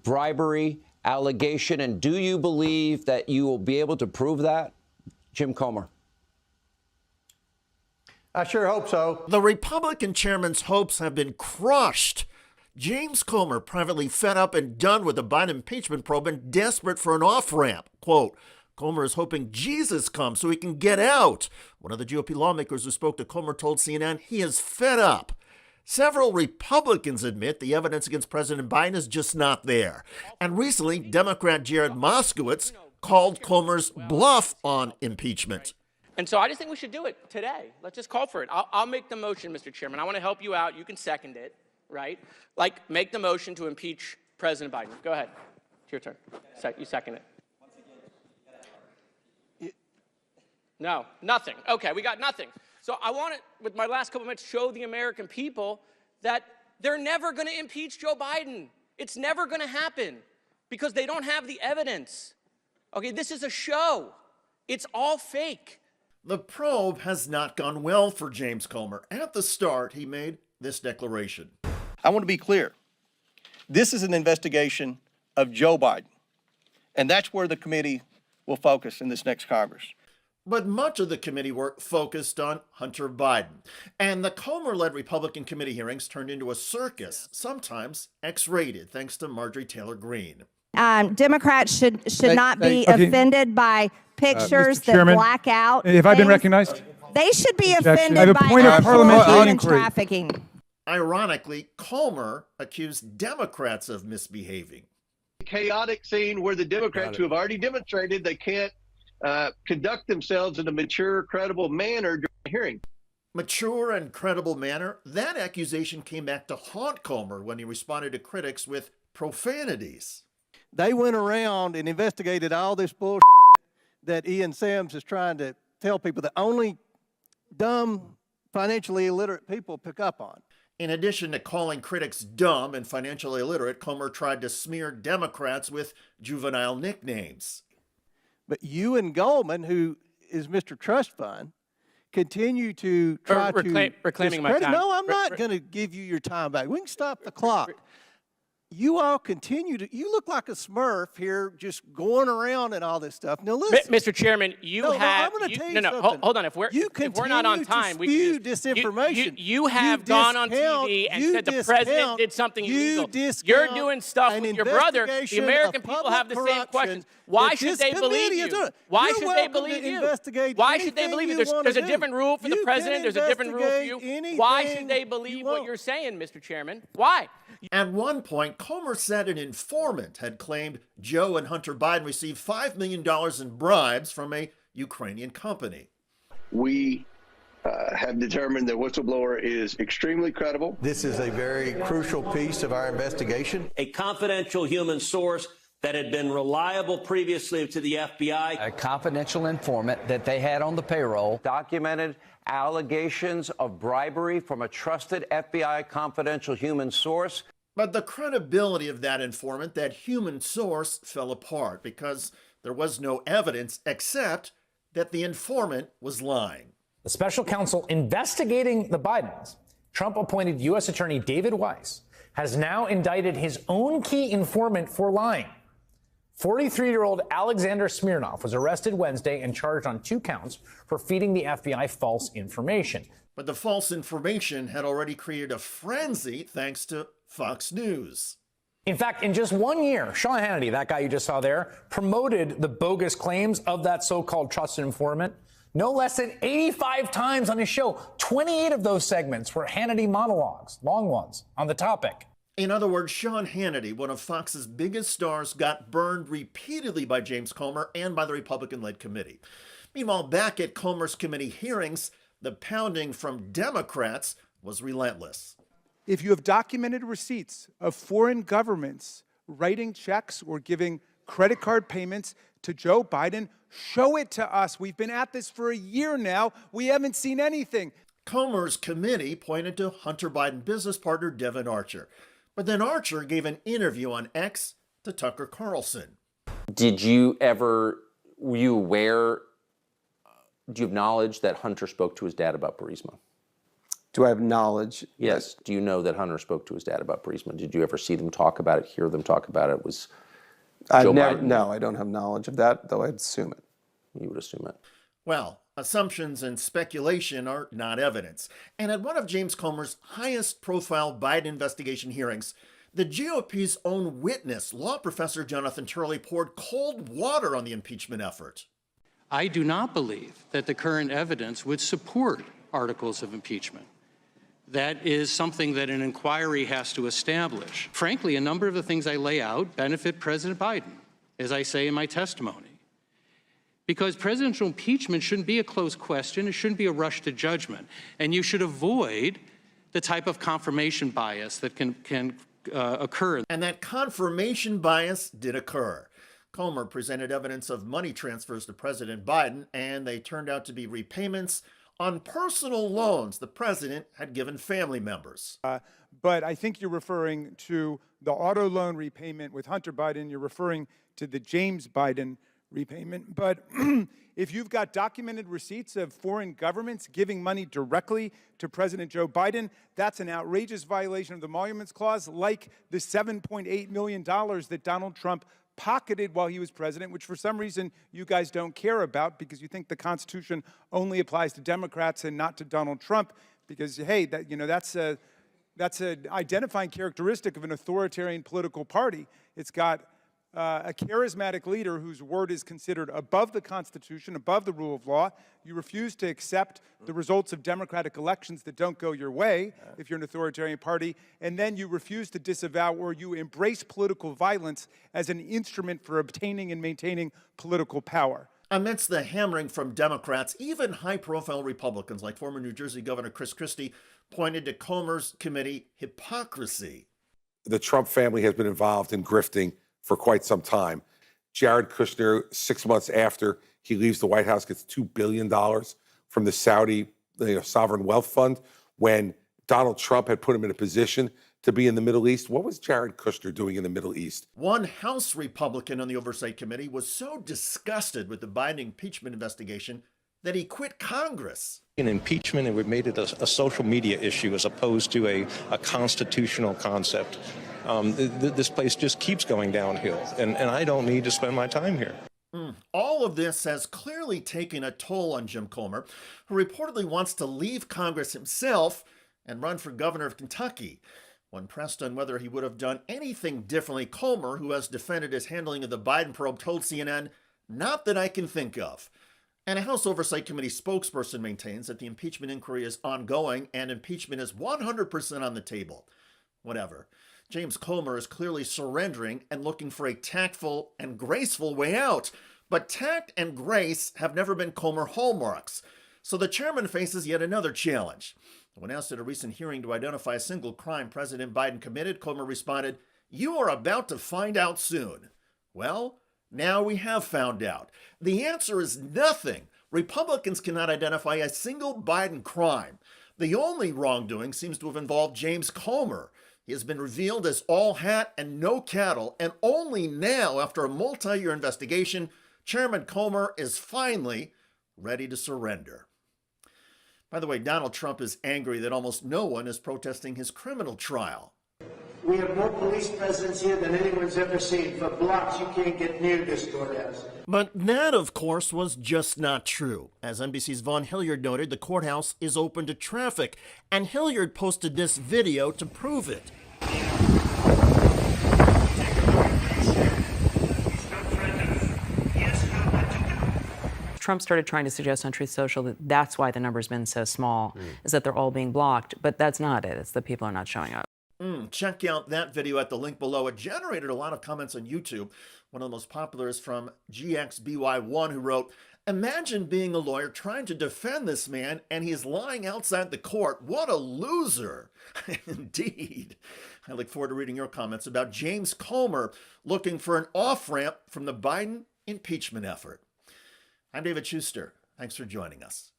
bribery allegation? And do you believe that you will be able to prove that? Jim Comer. I sure hope so. The Republican chairman's hopes have been crushed. James Comer, privately fed up and done with the Biden impeachment probe and desperate for an off-ramp. Quote, Comer is hoping Jesus comes so he can get out. One of the GOP lawmakers who spoke to Comer told CNN he is fed up. Several Republicans admit the evidence against President Biden is just not there. And recently, Democrat Jared Moskowitz called Comer's bluff on impeachment. And so I just think we should do it today. Let's just call for it. I'll make the motion, Mr. Chairman. I want to help you out. You can second it, right? Like, make the motion to impeach President Biden. Go ahead. It's your turn. You second it. No, nothing. Okay, we got nothing. So I want to, with my last couple minutes, show the American people that they're never going to impeach Joe Biden. It's never going to happen because they don't have the evidence. Okay, this is a show. It's all fake. The probe has not gone well for James Comer. At the start, he made this declaration. I want to be clear. This is an investigation of Joe Biden, and that's where the committee will focus in this next Congress. But much of the committee work focused on Hunter Biden. And the Comer-led Republican committee hearings turned into a circus, sometimes X-rated, thanks to Marjorie Taylor Greene. Democrats should not be offended by pictures that black out. Have I been recognized? They should be Objection. I have offended a by point of actual parliamentary human inquiry. trafficking. Ironically, Comer accused Democrats of misbehaving. Chaotic scene where the Democrats, who have already demonstrated they can't conduct themselves in a mature, credible manner during the hearing. Mature and credible manner? That accusation came back to haunt Comer when he responded to critics with profanities. They went around and investigated all this bullshit that Ian Sams is trying to tell people that only dumb, financially illiterate people pick up on. In addition to calling critics dumb and financially illiterate, Comer tried to smear Democrats with juvenile nicknames. But you and Goldman, who is Mr. Trust Fund, continue to try to reclaiming my time. No, I'm not going to give you your time back. We can stop the clock. You all continue to, you look like a Smurf here just going around and all this stuff. Now listen. Mr. Chairman, I'm going to tell you something. Hold on. If we're not on time, we can disinformation. You have gone on TV and said the president did something illegal. You're doing stuff with your brother. The American people have the same questions. Why should they believe you? Why should they believe you? Why should they believe you? There's a different rule for the president. There's a different rule for you. Why should they believe what you're saying, Mr. Chairman? Why? At one point, Comer said an informant had claimed Joe and Hunter Biden received $5 million in bribes from a Ukrainian company. We have determined that whistleblower is extremely credible. This is a very crucial piece of our investigation. A confidential human source that had been reliable previously to the FBI. A confidential informant that they had on the payroll documented allegations of bribery from a trusted FBI confidential human source. But the credibility of that informant, that human source, fell apart because there was no evidence except that the informant was lying. The special counsel investigating the Bidens, Trump-appointed U.S. Attorney David Weiss, has now indicted his own key informant for lying. 43-year-old Alexander Smirnov was arrested Wednesday and charged on 2 counts for feeding the FBI false information. But the false information had already created a frenzy thanks to Fox News. In fact, in just 1 year, Sean Hannity, that guy you just saw there, promoted the bogus claims of that so-called trusted informant no less than 85 times on his show. 28 of those segments were Hannity monologues, long ones, on the topic. In other words, Sean Hannity, one of Fox's biggest stars, got burned repeatedly by James Comer and by the Republican-led committee. Meanwhile, back at Comer's committee hearings, the pounding from Democrats was relentless. If you have documented receipts of foreign governments writing checks or giving credit card payments to Joe Biden, show it to us. We've been at this for a year now. We haven't seen anything. Comer's committee pointed to Hunter Biden business partner Devon Archer. But then Archer gave an interview on X to Tucker Carlson. Did you ever, were you aware, do you have knowledge that Hunter spoke to his dad about Burisma? Do I have knowledge? Yes. Do you know that Hunter spoke to his dad about Briesman? Did you ever see them talk about it, hear them talk about it? Was Joe Biden? No, I don't have knowledge of that, though I'd assume it. You would assume it. Well, assumptions and speculation are not evidence. And at one of James Comer's highest profile Biden investigation hearings, the GOP's own witness, law professor Jonathan Turley, poured cold water on the impeachment effort. I do not believe that the current evidence would support articles of impeachment. That is something that an inquiry has to establish. Frankly, a number of the things I lay out benefit President Biden, as I say in my testimony. Because presidential impeachment shouldn't be a closed question. It shouldn't be a rush to judgment. And you should avoid the type of confirmation bias that can occur. And that confirmation bias did occur. Comer presented evidence of money transfers to President Biden, and they turned out to be repayments on personal loans the president had given family members. But I think you're referring to the auto loan repayment with Hunter Biden. You're referring to the James Biden repayment. But if you've got documented receipts of foreign governments giving money directly to President Joe Biden, that's an outrageous violation of the Emoluments Clause, like the $7.8 million that Donald Trump pocketed while he was president, which for some reason you guys don't care about because you think the Constitution only applies to Democrats and not to Donald Trump. Because hey, that's an identifying characteristic of an authoritarian political party. It's got a charismatic leader whose word is considered above the Constitution, above the rule of law. You refuse to accept the results of democratic elections that don't go your way if you're an authoritarian party, and then you refuse to disavow or you embrace political violence as an instrument for obtaining and maintaining political power. Amidst the hammering from Democrats, even high-profile Republicans like former New Jersey Governor Chris Christie pointed to Comer's committee hypocrisy. The Trump family has been involved in grifting for quite some time. Jared Kushner, 6 months after he leaves the White House, gets $2 billion from the Saudi sovereign wealth fund when Donald Trump had put him in a position to be in the Middle East. What was Jared Kushner doing in the Middle East? One House Republican on the Oversight Committee was so disgusted with the Biden impeachment investigation that he quit Congress. In impeachment, and we've made it a social media issue as opposed to a constitutional concept. This place just keeps going downhill, and I don't need to spend my time here. All of this has clearly taken a toll on Jim Comer, who reportedly wants to leave Congress himself and run for governor of Kentucky. When pressed on whether he would have done anything differently, Comer, who has defended his handling of the Biden probe, told CNN, "Not that I can think of." And a House Oversight Committee spokesperson maintains that the impeachment inquiry is ongoing and impeachment is 100% on the table. Whatever. James Comer is clearly surrendering and looking for a tactful and graceful way out. But tact and grace have never been Comer hallmarks. So the chairman faces yet another challenge. When asked at a recent hearing to identify a single crime President Biden committed, Comer responded, "You are about to find out soon." Well, now we have found out. The answer is nothing. Republicans cannot identify a single Biden crime. The only wrongdoing seems to have involved James Comer. He has been revealed as all hat and no cattle, and only now, after a multi-year investigation, Chairman Comer is finally ready to surrender. By the way, Donald Trump is angry that almost no one is protesting his criminal trial. We have more police presence here than anyone's ever seen. For blocks, you can't get near this courthouse. But that, of course, was just not true. As NBC's Vaughn Hilliard noted, the courthouse is open to traffic, and Hilliard posted this video to prove it. Trump started trying to suggest on Truth Social that that's why the number's been so small, is that they're all being blocked. But that's not it. It's that people are not showing up. Check out that video at the link below. It generated a lot of comments on YouTube. One of the most popular is from GXBY1, who wrote, "Imagine being a lawyer trying to defend this man and he's lying outside the court. What a loser." Indeed. I look forward to reading your comments about James Comer looking for an off-ramp from the Biden impeachment effort. I'm David Schuster. Thanks for joining us.